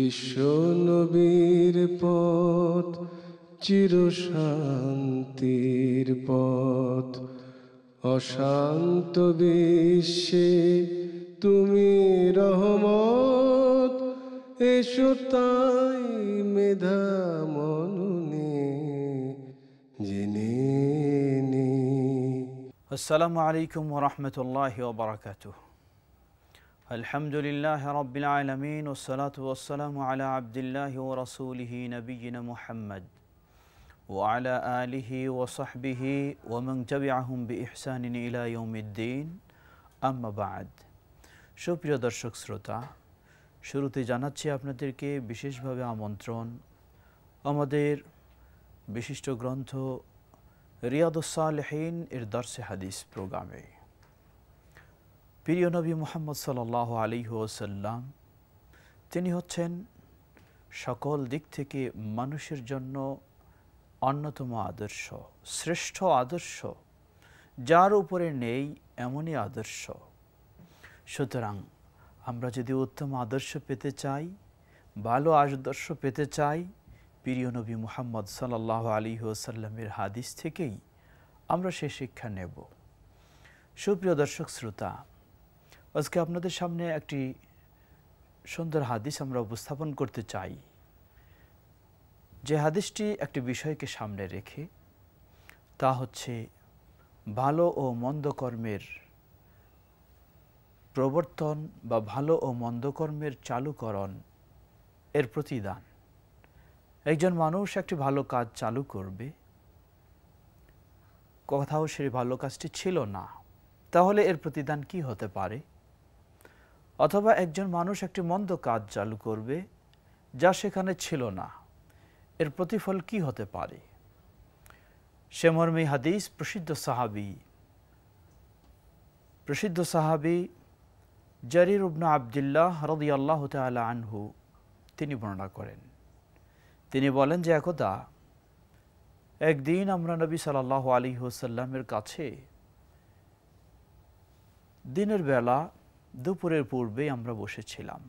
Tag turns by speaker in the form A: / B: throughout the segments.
A: বিশ্ব নবীর পথ চিরশান্তির পথ, অশান্ত বিশ্বে তুমি রহমত, এসো তাই মেধা মননে জেনে নে।
B: আসসালামু আলাইকুম ওয়া রাহমাতুল্লাহি ওয়া বারাকাতুহু। আলহামদুলিল্লাহি রাব্বিল আলামিন ওয়াসসালাতু ওয়াসসালামু আলা আবদিল্লাহি ওয়া রাসূলিহি নবিয়িনা মুহাম্মদ ওয়া আলা আলিহি ওয়া সাহবিহি ওয়া মান তাবিআহুম বিইহসানিন ইলা ইয়াউমিদ্দিন, আম্মা বা'দ। সুপ্রিয় দর্শক শ্রোতা, শুরুতে জানাচ্ছি আপনাদেরকে বিশেষভাবে আমন্ত্রণ আমাদের বিশিষ্ট গ্রন্থ রিয়াদুস সালেহীন এর দরসে হাদিস প্রোগ্রামে। প্রিয় নবী মুহাম্মদ সাল্লাল্লাহু আলাইহি ওয়াসাল্লাম, তিনি হচ্ছেন সকল দিক থেকে মানুষের জন্য অন্যতম আদর্শ, শ্রেষ্ঠ আদর্শ, যার উপরে নেই এমনই আদর্শ। সুতরাং আমরা যদি উত্তম আদর্শ পেতে চাই, ভালো আদর্শ পেতে চাই, প্রিয় নবী মুহাম্মদ সাল্লাল্লাহু আলাইহি ওয়াসাল্লামের হাদিস থেকেই আমরা সে শিক্ষা নেব। সুপ্রিয় দর্শক শ্রোতা, আজকে আপনাদের সামনে একটি সুন্দর হাদিস আমরা উপস্থাপন করতে চাই, যে হাদিসটি একটি বিষয়কে সামনে রেখে, তা হচ্ছে ভালো ও মন্দ কর্মের প্রবর্তন বা ভালো ও মন্দ কর্মের চালুকরণ এর প্রতিদান। একজন মানুষ একটি ভালো কাজ চালু করবে, কোথাও সেই ভালো কাজটি ছিল না, তাহলে এর প্রতিদান কি হতে পারে? অথবা একজন মানুষ একটি মন্দ কাজ চালু করবে, যা সেখানে ছিল না, এর প্রতিফল কি হতে পারে? সে মর্মে হাদিস প্রসিদ্ধ সাহাবী জারির ইবনে আব্দুল্লাহ রাদিয়াল্লাহু তাআলা আনহু তিনি বর্ণনা করেন। তিনি বলেন যে একদা একদিন আমরা নবী সাল্লাল্লাহু আলাইহি ওয়াসাল্লামের কাছে দিনের বেলা দুপুরের পূর্বে আমরা বসেছিলাম।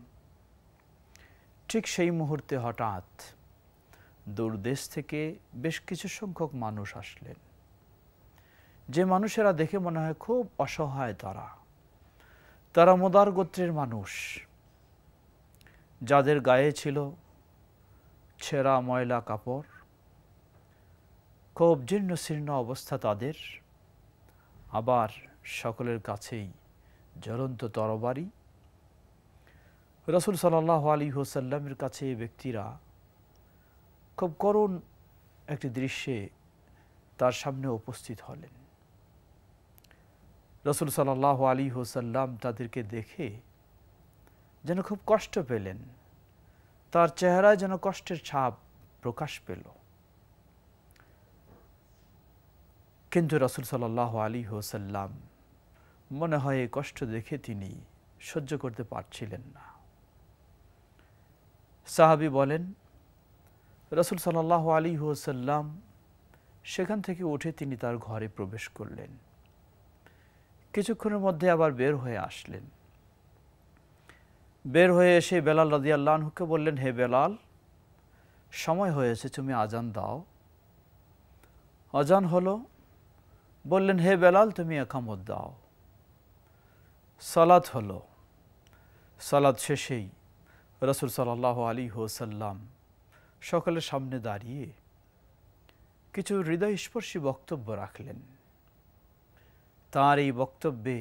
B: ঠিক সেই মুহূর্তে হঠাৎ দূর দেশ থেকে বেশ কিছু সংখ্যক মানুষ আসলেন, যে মানুষেরা দেখে মনে হয় খুব অসহায়। তারা মুদার গোত্রের মানুষ, যাদের গায়ে ছিল ছেঁড়া ময়লা কাপড়, খুব জীর্ণ শীর্ণ অবস্থা তাদের, আবার সকলের কাছেই জ্বলন্ত তরবারি। রাসূল সাল্লাল্লাহু আলাইহি ওয়াসাল্লামের কাছে এই ব্যক্তিরা খুব করুণ একটি দৃশ্যে তার সামনে উপস্থিত হলেন। রাসূল সাল্লাল্লাহু আলাইহি ওয়াসাল্লাম তাদেরকে দেখে যেন খুব কষ্ট পেলেন, তার চেহারায় যেন কষ্টের ছাপ প্রকাশ পেল। কিন্তু রাসূল সাল্লাল্লাহু আলাইহি ওয়াসাল্লাম মনে হয় এই কষ্ট দেখে তিনি সহ্য করতে পারছিলেন না। সাহাবী বলেন, রাসূল সাল্লাল্লাহু আলাইহি ওয়াসাল্লাম সেখান থেকে উঠে তিনি তার ঘরে প্রবেশ করলেন। কিছুক্ষণের মধ্যে আবার বের হয়ে আসলেন। বের হয়ে এসে বেলাল রাদিয়াল্লাহু আনহুকে বললেন, হে বেলাল, সময় হয়েছে, তুমি আজান দাও। আজান হলো। বললেন, হে বেলাল, তুমি ইকামত দাও। সালাত হলো। সালাত শেষেই রাসূল সাল্লাল্লাহু আলাইহি ওয়াসাল্লাম সকলের সামনে দাঁড়িয়ে কিছু হৃদয়স্পর্শী বক্তব্য রাখলেন। তাঁর এই বক্তব্যে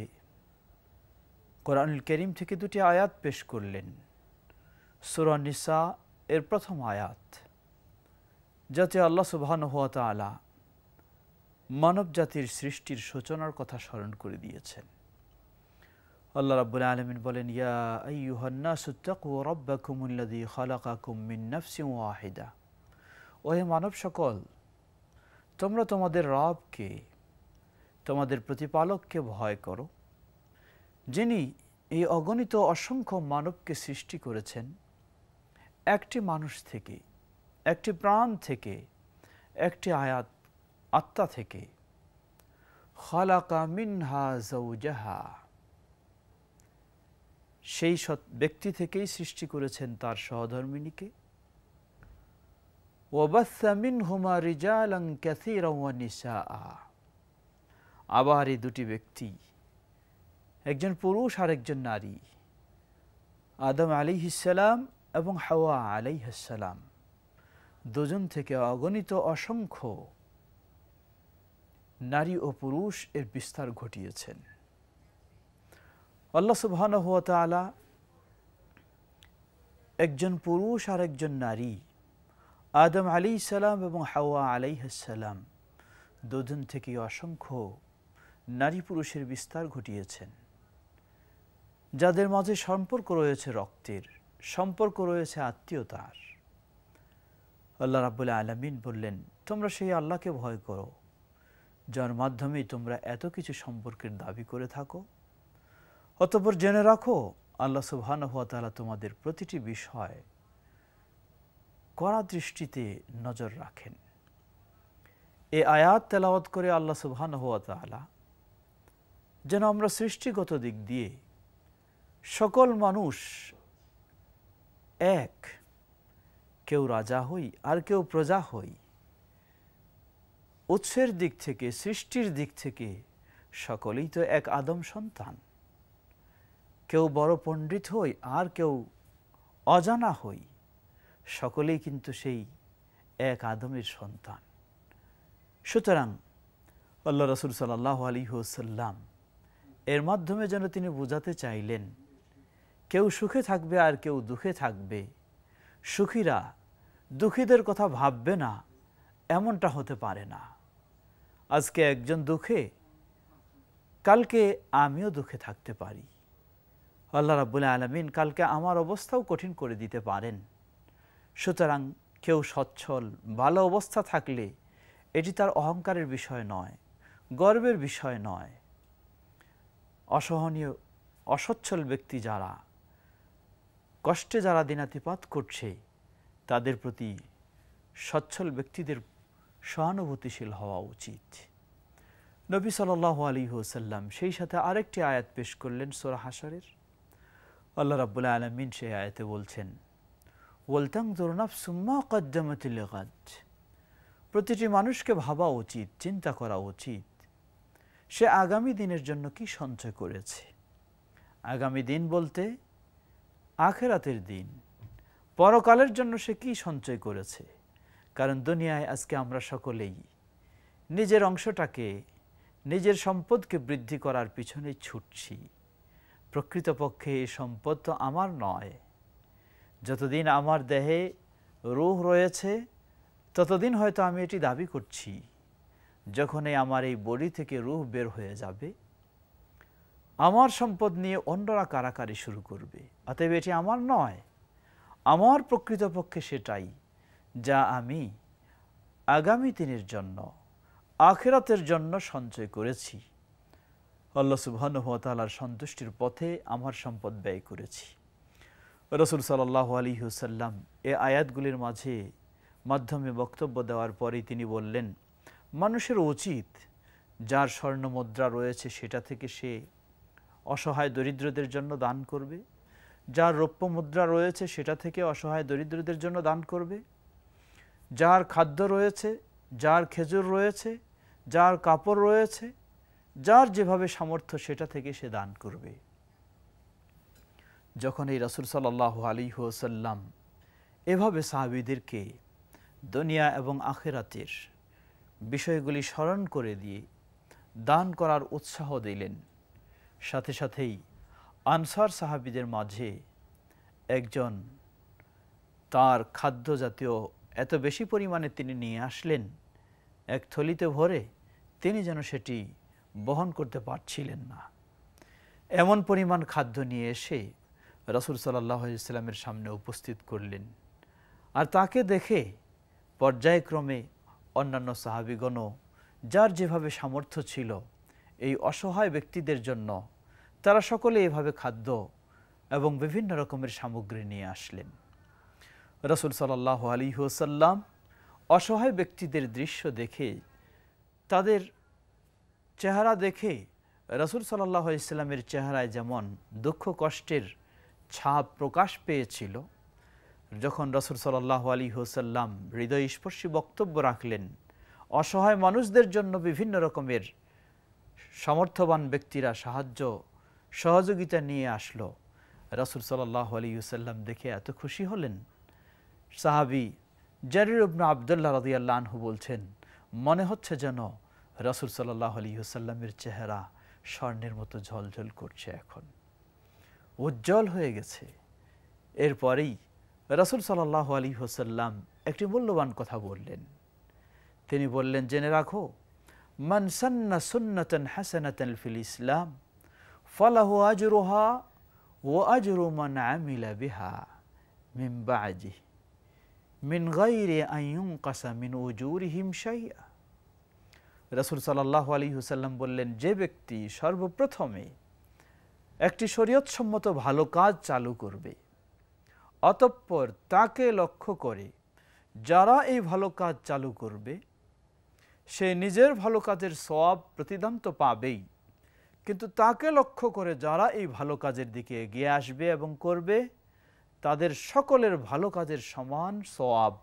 B: কোরআনুল কারীম থেকে দুটি আয়াত পেশ করলেন। সূরা নিসা এর প্রথম আয়াত, যাতে আল্লাহ সুবহানাহু ওয়া তাআলা মানব জাতির সৃষ্টির সূচনার কথা স্মরণ করে দিয়েছেন। আল্লাহ রাব্বুল আলামিন বলেন, ইয়া আইয়ুহান নাসু তাকু রাব্বাকুমুল্লাযী খালাকাকুম মিন নাফসিন ওয়াহিদা। ওহে মানব সকল, তোমরা তোমাদের রবকে, তোমাদের প্রতিপালককে ভয় করো, যিনি এই অগণিত অসংখ্য মানবকে সৃষ্টি করেছেন একটি মানুষ থেকে, একটি প্রাণ থেকে, একটি আত্মা থেকে। খালাকা মিনহা যাওজাহা, সেই ব্যক্তি থেকেই সৃষ্টি করেছেন তার সহধর্মিণীকে। وَبَثَّ مِنْهُمَا رِجَالًا كَثِيرًا وَنِسَاءً। আবার এই দুটি ব্যক্তি, একজন পুরুষ আর একজন নারী, আদম আলাইহিস সালাম এবং হাওয়া আলাইহিস সালাম, দুজন থেকে অগণিত অসংখ্য নারী ও পুরুষ এর বিস্তার ঘটিয়েছেন। আল্লাহ সুবহানাহু ওয়া তাআলা একজন পুরুষ আর একজন নারী, আদম আলাইহিস সালাম এবং হাওয়া আলাইহিস সালাম, দুজন থেকে অসংখ্য নারী পুরুষের বিস্তার ঘটিয়েছেন, যাদের মাঝে সম্পর্ক রয়েছে রক্তের, সম্পর্ক রয়েছে আত্মীয়তার। আল্লাহ রাব্বুল আলামিন বললেন, তোমরা সেই আল্লাহকে ভয় করো যার মাধ্যমে তোমরা এত কিছু সম্পর্কের দাবি করে থাকো। অতঃপর জেনে রাখো আল্লাহ সুবহানাহু ওয়া তাআলা তোমাদের প্রতিটি বিষয় কড়া দৃষ্টিতে নজর রাখেন। এই আয়াত তেলাওয়াত করে আল্লাহ সুবহানাহু ওয়া তাআলা যেন আমরা সৃষ্টিগত দিক দিয়ে সকল মানুষ এক, কেউ রাজা হই আর কেউ প্রজা হই, উৎসের দিক থেকে, সৃষ্টির দিক থেকে সকলেই তো এক আদম সন্তান। কেউ বড় পণ্ডিত হই আর কেউ অজানা হই, সকলেই কিন্তু সেই এক আদমের সন্তান। সুতরাং আল্লাহ রাসূল সাল্লাল্লাহু আলাইহি ওয়াসাল্লাম এর মাধ্যমে যেন তিনি বোঝাতে চাইলেন, কেউ সুখে থাকবে আর কেউ দুঃখে থাকবে, সুখীরা দুঃখীদের কথা ভাববে না, এমনটা হতে পারে না। আজকে একজন দুঃখে, কালকে আমিও দুঃখে থাকতে পারি। আল্লাহ রাব্বুল আলামিন কালকে আমার অবস্থাও কঠিন করে দিতে পারেন। সুতরাং কেউ সচ্ছল ভালো অবস্থা থাকলে এটি তার অহংকারের বিষয় নয়, গর্বের বিষয় নয়। অসহনীয় অসচ্ছল ব্যক্তি যারা, কষ্টে যারা দিনাতিপাত করছে, তাদের প্রতি সচ্ছল ব্যক্তিদের সহানুভূতিশীল হওয়া উচিত। নবী সাল্লাল্লাহু আলাইহি ওয়াসাল্লাম সেই সাথে আরেকটি আয়াত পেশ করলেন সূরা হাশরের। আল্লাহ রাব্বুল আলামিন সেই আয়াতে বলছেন, ওয়ালতানজুর নাফসুম মা কদ্দামাত লিগাদ। প্রতিটি মানুষকে ভাবা উচিত, চিন্তা করা উচিত সে আগামী দিনের জন্য কি সঞ্চয় করেছে। আগামী দিন বলতে আখিরাতের দিন, পরকালের জন্য সে কি সঞ্চয় করেছে। কারণ দুনিয়ায় আজকে আমরা সকলেই নিজের অংশটাকে, নিজের সম্পদকে বৃদ্ধি করার পিছনে ছুটছি। প্রকৃতপক্ষে এই সম্পদ তো আমার নয়। যতদিন আমার দেহে রূহ রয়েছে ততদিন হয়তো আমি এটি দাবি করছি। যখনই আমার এই বডি থেকে রূহ বের হয়ে যাবে, আমার সম্পদ নিয়ে অন্যরা কারাকারি শুরু করবে। অতএব এটি আমার নয়। আমার প্রকৃতপক্ষে সেটাই যা আমি আগামী দিনের জন্য, আখিরাতের জন্য সঞ্চয় করেছি। আল্লাহ সুবহানাহু ওয়া তাআলার সন্তুষ্টির পথে আমার সম্পদ ব্যয় করেছি। রাসূল সাল্লাল্লাহু আলাইহি ওয়াসাল্লাম এই আয়াতগুলির মাধ্যমে বক্তব্য দেওয়ার পরেই তিনি বললেন, মানুষের উচিত যার স্বর্ণ মুদ্রা রয়েছে সেটা থেকে সে অসহায় দরিদ্রদের জন্য দান করবে, যার রৌপ্য মুদ্রা রয়েছে সেটা থেকে অসহায় দরিদ্রদের জন্য দান করবে, যার খাদ্য রয়েছে, যার খেজুর রয়েছে, যার কাপড় রয়েছে, যার যেভাবে সামর্থ্য সেটা থেকে সে দান করবে। যখন এই রাসূল সাল্লাল্লাহু আলাইহি ওয়াসাল্লাম এভাবে সাহাবীদেরকে দুনিয়া এবং আখিরাতের বিষয়গুলি স্মরণ করে দিয়ে দান করার উৎসাহ দিলেন, সাথে সাথেই আনসার সাহাবীদের মাঝে একজন তার খাদ্য জাতীয় এত বেশি পরিমাণে তিনি নিয়ে আসলেন, এক থলিতে ভরে তিনি যেন সেটি বহন করতে পারছিলেন না। এমন পরিমাণ খাদ্য নিয়ে এসে রাসূল সাল্লাল্লাহু আলাইহি ওয়াসাল্লামের সামনে উপস্থিত করলেন। আর তাকে দেখে পর্যায়ক্রমে অন্যান্য সাহাবীগণও যার যেভাবে সামর্থ্য ছিল এই অসহায় ব্যক্তিদের জন্য তারা সকলে এভাবে খাদ্য এবং বিভিন্ন রকমের সামগ্রী নিয়ে আসলেন। রাসূল সাল্লাল্লাহু আলাইহি ওয়াসাল্লাম অসহায় ব্যক্তিদের দৃশ্য দেখে, তাদের চেহারা দেখে রাসূল সাল্লাল্লাহু আলাইহি ওয়াসাল্লামের চেহারায় যেমন দুঃখ কষ্টের ছাপ প্রকাশ পেয়েছিল যখন রাসূল সাল্লাল্লাহু আলাইহি ওয়াসাল্লাম হৃদয়স্পর্শী বক্তব্য রাখলেন, অসহায় মানুষদের জন্য বিভিন্ন রকমের সমর্থবান ব্যক্তিরা সাহায্য সহযোগিতা নিয়ে আসলো। রাসূল সাল্লাল্লাহু আলাইহি ওয়াসাল্লাম দেখে এত খুশি হলেন। সাহাবী জারির ইবনে আব্দুল্লাহ রাদিয়াল্লাহু আনহু বলছেন, মনে হচ্ছে যেন রাসূল সাল্লাল্লাহু আলাইহি ওয়াসাল্লামের চেহারা স্বর্ণের মতো ঝলঝল করছে, এখন উজ্জ্বল হয়ে গেছে। এরপরেই রাসূল সাল্লাল্লাহু আলাইহি ওয়াসাল্লাম একটি মূল্যবান কথা বললেন। তিনি বললেন, জেনে রাখো, মান সান্না সুন্নাতান হাসানাতান ফিল ইসলাম ফালাহু আজরুহা ওয়া আজরু মান আমিলা বিহা মিন বা'দিহি মিন গায়রি আন ইউনকাসা মিন উজুরিহিম শাইআ। রাসূল সাল্লাল্লাহু আলাইহি ওয়াসাল্লাম বললেন, যে ব্যক্তি সর্বপ্রথমে একটি শরীয়তসম্মত ভালো কাজ চালু করবে, অতঃপর তাকে লক্ষ্য করে যারা এই ভালো কাজ চালু করবে, সে নিজের ভালো কাজের সওয়াব প্রতিদান তো পাবেই, কিন্তু তাকে লক্ষ্য করে যারা এই ভালো কাজের দিকে এগিয়ে আসবে এবং করবে, তাদের সকলের ভালো কাজের সমান সওয়াব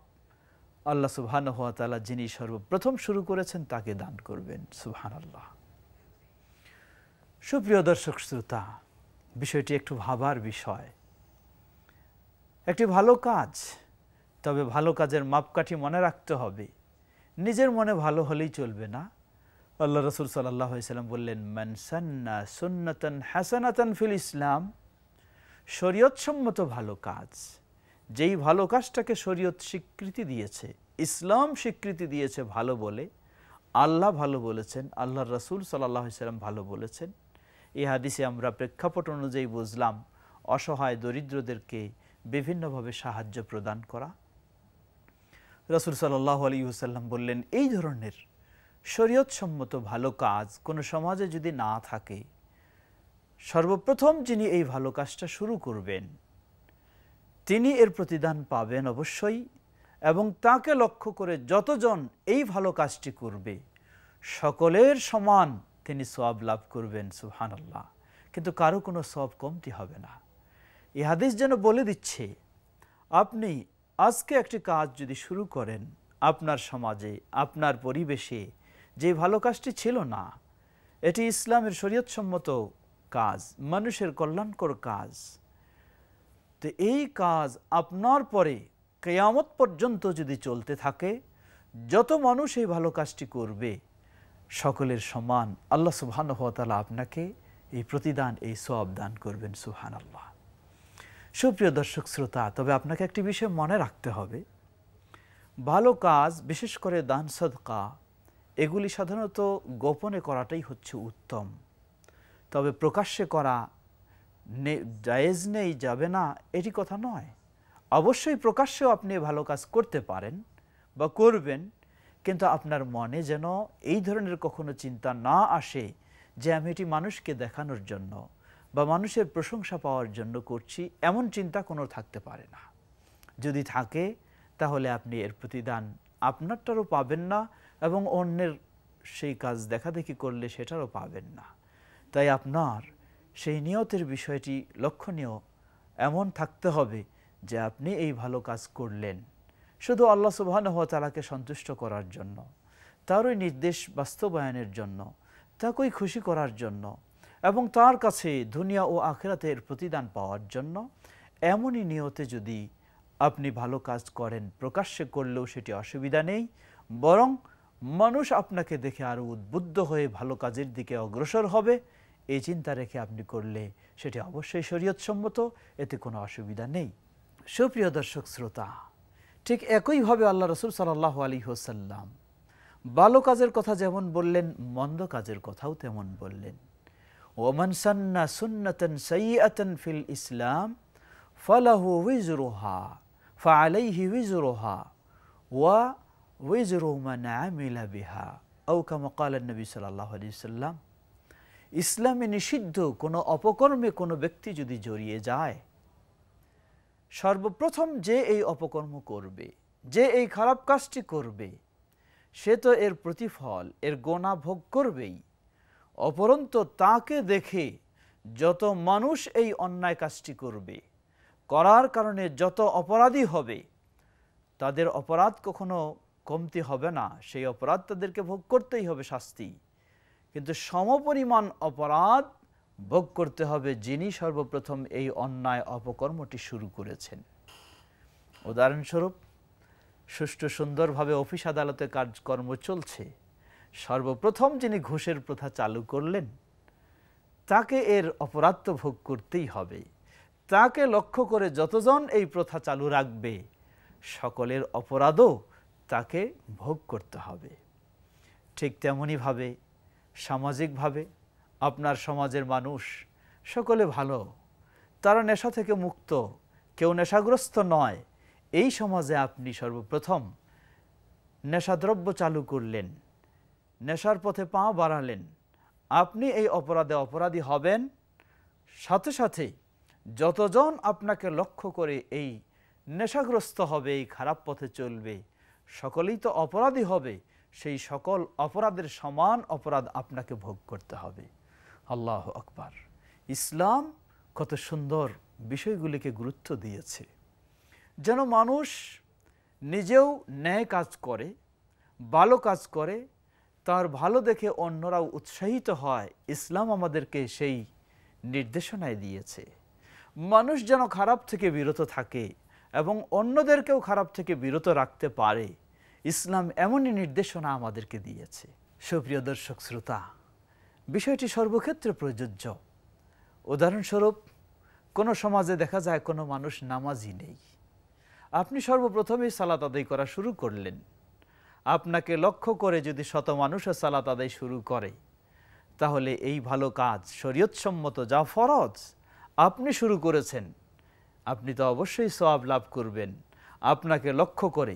B: আল্লাহ সুবহানাহু ওয়া তাআলা যিনি সর্বপ্রথম শুরু করেছেন তাকে দান করবেন। সুবহানাল্লাহ। সুপ্রিয় দর্শক শ্রোতা, বিষয়টি একটু ভাবার বিষয়। একটি ভালো কাজ, তবে ভালো কাজের মাপকাঠি মনে রাখতে হবে। নিজের মনে ভালো হলেই চলবে না। আল্লাহ রাসূল সাল্লাল্লাহু আলাইহি ওয়াসাল্লাম বললেন, মান সান্না সুন্নাতান হাসানাতান ফিল ইসলাম, শরীয়তসম্মত ভালো কাজ, যেই ভালো কাজটাকে শরীয়ত স্বীকৃতি দিয়েছে, ইসলাম স্বীকৃতি দিয়েছে ভালো বলে, আল্লাহ ভালো বলেছেন, আল্লাহর রাসূল সাল্লাল্লাহু আলাইহি ওয়াসাল্লাম ভালো বলেছেন। এই হাদিসে আমরা প্রেক্ষাপট অনুযায়ী বুঝলাম অসহায় দরিদ্রদেরকে বিভিন্নভাবে সাহায্য প্রদান করা। রাসূল সাল্লাল্লাহু আলাইহি ওয়াসাল্লাম বললেন, এই ধরনের শরীয়তসম্মত ভালো কাজ কোনো সমাজে যদি না থাকে, সর্বপ্রথম যিনি এই ভালো কাজটা শুরু করবেন তিনি এর প্রতিদান পাবেন অবশ্যই, এবং তাকে লক্ষ্য করে যতজন এই ভালো কাজটি করবে সকলের সমান তিনি সওয়াব লাভ করবেন। সুবহানাল্লাহ। কিন্তু কারো কোনো সওয়াব কমতি হবে না। এই হাদিস যেন বলে দিচ্ছে, আপনি আজকে একটি কাজ যদি শুরু করেন আপনার সমাজে, আপনার পরিবেশে, যে ভালো কাজটি ছিল না, এটি ইসলামের শরীয়তসম্মত কাজ, মানুষের কল্যাণকর কাজ, তো এই কাজ আপনার পরে কিয়ামত পর্যন্ত যদি চলতে থাকে, যত মানুষ এই ভালো কাজটি করবে সকলের সমান আল্লাহ সুবহানাহু ওয়া তাআলা আপনাকে এই প্রতিদান, এই সওয়াব দান করবেন। সুবহানাল্লাহ। সুপ্রিয় দর্শক শ্রোতা, তবে আপনাকে একটি বিষয় মনে রাখতে হবে, ভালো কাজ বিশেষ করে দান সদকা এগুলি সাধারণত গোপনে করাটাই হচ্ছে উত্তম। তবে প্রকাশ্যে করা জায়েজ নেই, যাবে না, এটি কথা নয়। অবশ্যই প্রকাশ্যেও আপনি ভালো কাজ করতে পারেন বা করবেন, কিন্তু আপনার মনে যেন এই ধরনের কখনো চিন্তা না আসে যে আমি এটি মানুষকে দেখানোর জন্য বা মানুষের প্রশংসা পাওয়ার জন্য করছি, এমন চিন্তা কোনো থাকতে পারে না। যদি থাকে তাহলে আপনি এর প্রতিদান আপনারটারও পাবেন না এবং অন্যের সেই কাজ দেখাদেখি করলে সেটারও পাবেন না। তাই আপনার সেই নিয়তের বিষয়টি লক্ষণীয় এমন থাকতে হবে যে আপনি এই ভালো কাজ করলেন শুধু আল্লাহ সুবহানাহু ওয়া তাআলাকে সন্তুষ্ট করার জন্য, তারই নির্দেশ বাস্তবায়নের জন্য, তাকেই খুশি করার জন্য এবং তার কাছে দুনিয়া ও আখিরাতের প্রতিদান পাওয়ার জন্য। এমনই নিয়তে যদি আপনি ভালো কাজ করেন, প্রকাশ্যে করলেও সেটি অসুবিধা নেই, বরং মানুষ আপনাকে দেখে আরও উদ্বুদ্ধ হয়ে ভালো কাজের দিকে অগ্রসর হবে, এই চিন্তা রেখে আপনি করলে সেটি অবশ্যই শরীয়তসম্মত, এতে কোনো অসুবিধা নেই। সুপ্রিয় দর্শক শ্রোতা, ঠিক একইভাবে আল্লাহ রাসূল সাল্লাল্লাহু আলাইহি ওয়াসাল্লাম ভালো কাজের কথা যেমন বললেন, মন্দ কাজের কথাও তেমন বললেন। ওমান সান্না সুন্নাতান সাইয়্যাতান ফিল ইসলাম ফালাহু উযরুহা ফাআলাইহি উযরুহা ওয়া উযরু মান আমিলা বিহা আও কামা ক্বালা নবী সাল্লাল্লাহু আলাইহি ওয়াসাল্লাম। ইসলামে নিষিদ্ধ কোনো অপকর্মে কোনো ব্যক্তি যদি জড়িয়ে যায়, সর্বপ্রথম যে এই অপকর্ম করবে, যে এই খারাপ কাজটি করবে, সে তো এর প্রতিফল, এর গোনা ভোগ করবেই, অপরন্তু তাকে দেখে যত মানুষ এই অন্যায় কাজটি করবে, করার কারণে যত অপরাধী হবে তাদের অপরাধ কখনো কমতি হবে না, সেই অপরাধ তাদেরকে ভোগ করতেই হবে শাস্তি। কিন্তু সমপরিমাণ অপরাধ ভোগ করতে হবে যিনি সর্বপ্রথম এই অন্যায় অপকর্মটি শুরু করেছেন। উদাহরণস্বরূপ, সুষ্ঠু সুন্দরভাবে অফিস আদালতে কাজকর্ম চলছে, সর্বপ্রথম যিনি ঘুষের প্রথা চালু করলেন তাকে এর অপরাধ তো ভোগ করতেই হবে। তাকে লক্ষ্য করে যতজন এই প্রথা চালু রাখবে সকলের অপরাধও তাকে ভোগ করতে হবে। ঠিক তেমনইভাবে সামাজিকভাবে আপনার সমাজের মানুষ সকলে ভালো, তারা নেশা থেকে মুক্ত, কেউ নেশাগ্রস্ত নয়, এই সমাজে আপনি সর্বপ্রথম নেশাদ্রব্য চালু করলেন, নেশার পথে পা বাড়ালেন, আপনি এই অপরাধে অপরাধী হবেন। সাথে সাথে যতজন আপনাকে লক্ষ্য করে এই নেশাগ্রস্ত হবে, এই খারাপ পথে চলবে, সকলেই তো অপরাধী হবে, সেই সকল অপরাধের সমান অপরাধ আপনাকে ভোগ করতে হবে। আল্লাহু আকবার। ইসলাম কত সুন্দর বিষয়গুলিকে গুরুত্ব দিয়েছে, যেন মানুষ নিজেও ন্যায় কাজ করে, ভালো কাজ করে, তার ভালো দেখে অন্যরাও উৎসাহিত হয়। ইসলাম আমাদেরকে সেই নির্দেশনায় দিয়েছে। মানুষ যেন খারাপ থেকে বিরত থাকে এবং অন্যদেরকেও খারাপ থেকে বিরত রাখতে পারে, ইসলাম এমনই নির্দেশনা আমাদেরকে দিয়েছে। সুপ্রিয় দর্শক শ্রোতা, বিষয়টি সর্বক্ষেত্রে প্রযোজ্য। উদাহরণস্বরূপ, কোনো সমাজে দেখা যায় কোনো মানুষ নামাজি নেই, আপনি সর্বপ্রথমেই সালাত আদায় করা শুরু করলেন। আপনাকে লক্ষ্য করে যদি শত মানুষও সালাত আদায় শুরু করে, তাহলে এই ভালো কাজ শরীয়তসম্মত যা ফরজ আপনি শুরু করেছেন, আপনি তো অবশ্যই সওয়াব লাভ করবেন। আপনাকে লক্ষ্য করে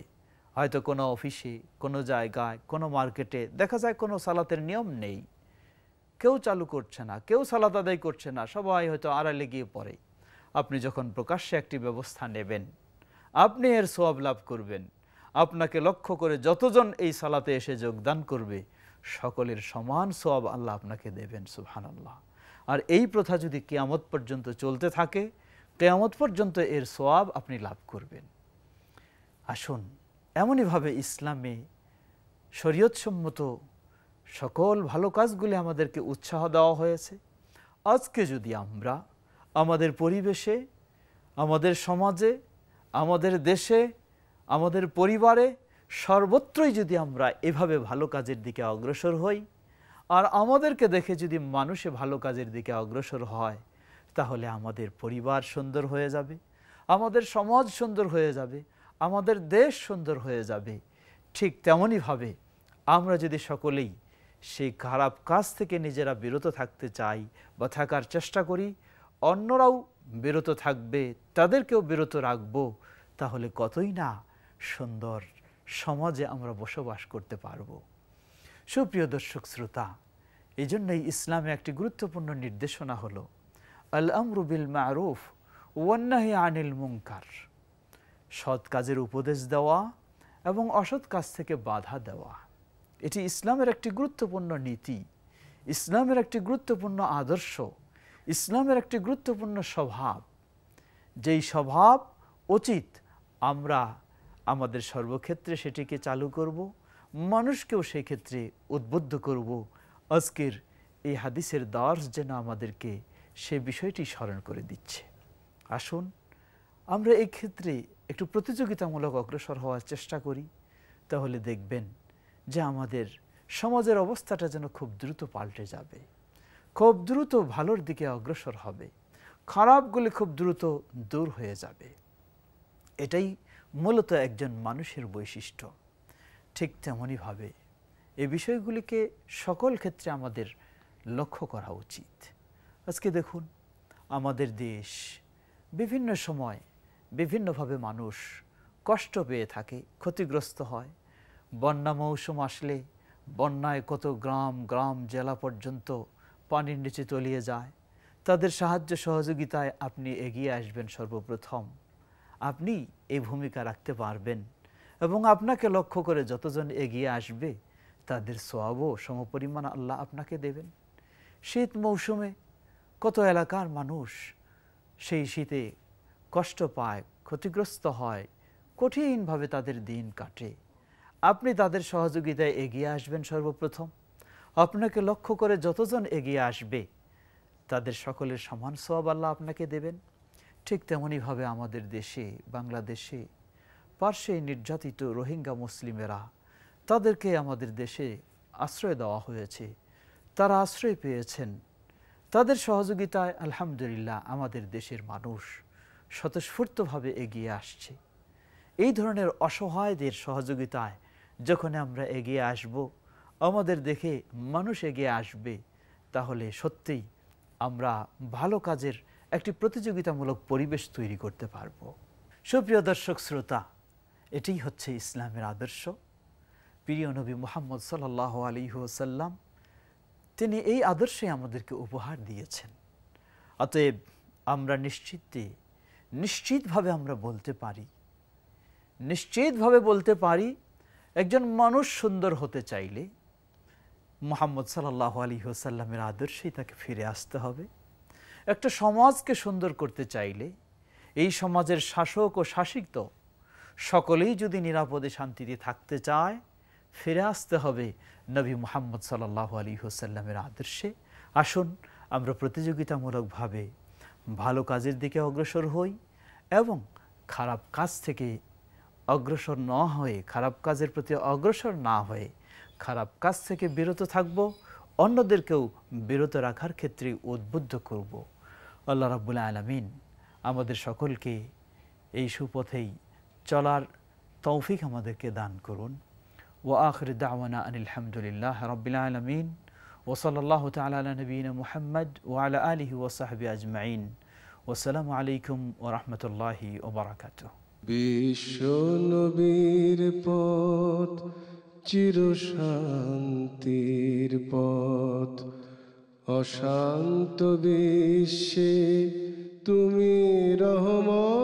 B: হয়তো কোনো অফিসে, কোনো জায়গায়, কোনো মার্কেটে দেখা যায় কোনো সালাতের নিয়ম নেই, কেউ চালু করছে না, কেউ সালাত আদায় করছে না, সবাই হয়তো আড়ালে গিয়ে পড়ে। আপনি যখন প্রকাশ্যে একটি ব্যবস্থা নেবেন, আপনি এর সওয়াব লাভ করবেন। আপনাকে লক্ষ্য করে যতজন এই সালাতে এসে যোগদান করবে সকলের সমান সওয়াব আল্লাহ আপনাকে দেবেন। সুবহানাল্লাহ। আর এই প্রথা যদি কিয়ামত পর্যন্ত চলতে থাকে, কিয়ামত পর্যন্ত এর সওয়াব আপনি লাভ করবেন। আসুন, এমনইভাবে ইসলামে শরীয়তসম্মত সকল ভালো কাজগুলি আমাদেরকে উৎসাহ দেওয়া হয়েছে। আজকে যদি আমরা আমাদের পরিবেশে, আমাদের সমাজে, আমাদের দেশে, আমাদের পরিবারে, সর্বত্রই যদি আমরা এভাবে ভালো কাজের দিকে অগ্রসর হই, আর আমাদেরকে দেখে যদি মানুষে ভালো কাজের দিকে অগ্রসর হয়, তাহলে আমাদের পরিবার সুন্দর হয়ে যাবে, আমাদের সমাজ সুন্দর হয়ে যাবে, আমাদের দেশ সুন্দর হয়ে যাবে। ঠিক তেমনইভাবে আমরা যদি সকলেই সেই খারাপ কাজ থেকে নিজেরা বিরত থাকতে চাই বা থাকার চেষ্টা করি, অন্যরাও বিরত থাকবে, তাদেরকেও বিরত রাখব, তাহলে কতই না সুন্দর সমাজে আমরা বসবাস করতে পারব। সুপ্রিয় দর্শক শ্রোতা, এই জন্যই ইসলামে একটি গুরুত্বপূর্ণ নির্দেশনা হলো আল আমরু বিল মারুফ ওয়ান নাহি আনিল মুনকার, সৎ কাজের উপদেশ দেওয়া এবং অসৎ কাজ থেকে বাধা দেওয়া। এটি ইসলামের একটি গুরুত্বপূর্ণ নীতি, ইসলামের একটি গুরুত্বপূর্ণ আদর্শ, ইসলামের একটি গুরুত্বপূর্ণ স্বভাব। যেই স্বভাব উচিত আমরা আমাদের সর্বক্ষেত্রে সেটিকে চালু করব, মানুষকেও সেই ক্ষেত্রে উদ্বুদ্ধ করব। আজকের এই হাদিসের দার্স যেন আমাদেরকে সে বিষয়টি স্মরণ করে দিচ্ছে। আসুন আমরা এই ক্ষেত্রে একটু প্রতিযোগিতামূলক অগ্রসর হওয়ার চেষ্টা করি, তাহলে দেখবেন যে আমাদের সমাজের অবস্থাটা যেন খুব দ্রুত পাল্টে যাবে, খুব দ্রুত ভালোর দিকে অগ্রসর হবে, খারাপগুলি খুব দ্রুত দূর হয়ে যাবে। এটাই মূলত একজন মানুষের বৈশিষ্ট্য। ঠিক তেমনইভাবে এই বিষয়গুলিকে সকল ক্ষেত্রে আমাদের লক্ষ্য করা উচিত। আজকে দেখুন, আমাদের দেশ বিভিন্ন সময় বিভিন্নভাবে মানুষ কষ্ট পেয়ে থাকে, ক্ষতিগ্রস্ত হয়। বন্যা মৌসুম আসলে বন্যায় কত গ্রাম গ্রাম জেলা পর্যন্ত পানির নিচে তলিয়ে যায়। তাদের সাহায্য সহযোগিতায় আপনি এগিয়ে আসবেন সর্বপ্রথম, আপনি এই ভূমিকা রাখতে পারবেন এবং আপনাকে লক্ষ্য করে যতজন এগিয়ে আসবে তাদের সওয়াবও সমপরিমাণ আল্লাহ আপনাকে দেবেন। শীত মৌসুমে কত এলাকার মানুষ সেই শীতে কষ্ট পায়, ক্ষতিগ্রস্ত হয়, কঠিনভাবে তাদের দিন কাটে, আপনি তাদের সহযোগিতায় এগিয়ে আসবেন সর্বপ্রথম। আপনাকে লক্ষ্য করে যতজন এগিয়ে আসবে তাদের সকলের সমান সওয়াব আল্লাহ আপনাকে দেবেন। ঠিক তেমনইভাবে আমাদের দেশে, বাংলাদেশে পার্শ্বে নির্যাতিত রোহিঙ্গা মুসলিমেরা, তাদেরকে আমাদের দেশে আশ্রয় দেওয়া হয়েছে, তারা আশ্রয় পেয়েছেন। তাদের সহযোগিতায় আলহামদুলিল্লাহ আমাদের দেশের মানুষ স্বতঃস্ফূর্তভাবে এগিয়ে আসছে। এই ধরনের অসহায়দের সহযোগিতায় যখন আমরা এগিয়ে আসব, আমাদের দেখে মানুষ এগিয়ে আসবে, তাহলে সত্যিই আমরা ভালো কাজের একটি প্রতিযোগিতামূলক পরিবেশ তৈরি করতে পারব। সুপ্রিয় দর্শক শ্রোতা, এটিই হচ্ছে ইসলামের আদর্শ। প্রিয় নবী মুহাম্মদ সাল্লাল্লাহু আলাইহি ওয়াসাল্লাম তিনি এই আদর্শে আমাদেরকে উপহার দিয়েছেন। অতএব আমরা নিশ্চিতভাবে আমরা বলতে পারি একজন মানুষ সুন্দর হতে চাইলে মুহাম্মদ সাল্লাল্লাহু আলাইহি ওয়াসাল্লামের আদর্শেই তাকে ফিরে আসতে হবে। একটা সমাজকে সুন্দর করতে চাইলে এই সমাজের শাসক ও শাসিত সকলেই যদি নিরাপদে শান্তিতে থাকতে চায়, ফিরে আসতে হবে নবী মুহাম্মদ সাল্লাল্লাহু আলাইহি ওয়াসাল্লামের আদর্শে। আসুন আমরা প্রতিযোগিতামূলকভাবে ভালো কাজের দিকে অগ্রসর হই এবং খারাপ কাজ থেকে অগ্রসর না হয়ে, খারাপ কাজের প্রতি অগ্রসর না হয়ে খারাপ কাজ থেকে বিরত থাকব, অন্যদেরকেও বিরত রাখার ক্ষেত্রে উদ্বুদ্ধ করব। আল্লাহ রাব্বুল আলামিন আমাদের সকলকে এই সুপথেই চলার তৌফিক আমাদেরকে দান করুন। ওয়া আখিরু দাওয়ানা আনিল হামদুলিল্লাহি রাব্বিল আলামিন ওয়া সাল্লাল্লাহু তাআলা আলা নবিয়িনা মুহাম্মদ ওয়া আলা আলিহি ওয়া সাহবিহি আজমাইন। ওয়াসসালামু আলাইকুম ওয়া রাহমাতুল্লাহি ওয়া বারাকাতুহু।
A: বিশ্ব নবীর পথ চির শান্তির পথ, অশান্ত বিশ্বে তুমি রহমত।